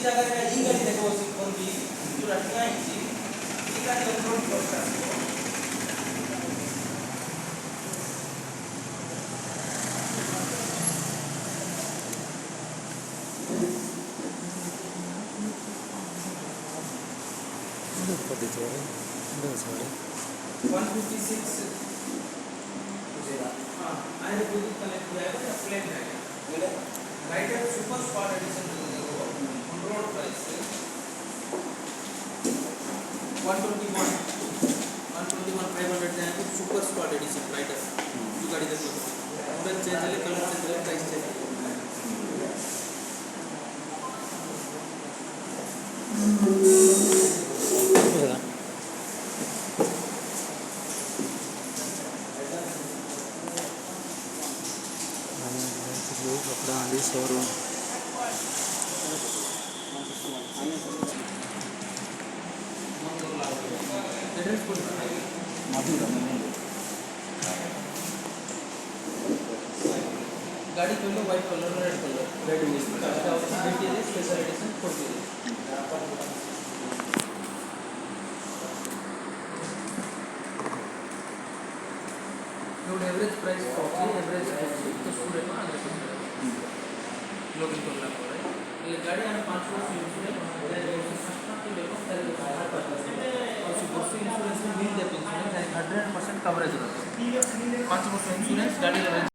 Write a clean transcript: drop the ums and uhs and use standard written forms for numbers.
ଜାଗାରେ ଏଇ ଗାଡ଼ି ଦେଖ ବସି କୋନବି ଯୋଉଟା ଠିଆ ହେଇଛି ଏଇ ଗାଡ଼ି ଅପଲୋଡ କରିଥା for the joy. That's why. 156 बुझेगा हां आने ब्लूटूथ कनेक्ट किया है या प्लेन है बोले राइटर सुपर स्पॉट एडिशन देखो कंट्रोल प्राइस 121 500 जाएंगे सुपर स्पॉट एडिशन राइटर जो गाड़ी देखो मॉडल चेंज है कलर चेंज है प्राइस चेंज Yeah. कपड़ा आदि शोरूम गाड़ी कोई लो white colour red colour red mix का special edition 40 average price 40 average तो स्टूडेंट ना आगे लोग इनको लग रहा है ये गाड़ी हम 5 वर्ष यूज में सस्ता तो देखो तेरे को और सुपर इंश्योरेंस में मिल जाते हैं 100% कवरेज रहता है 5 वर्ष इंश्योरेंस गाड़ी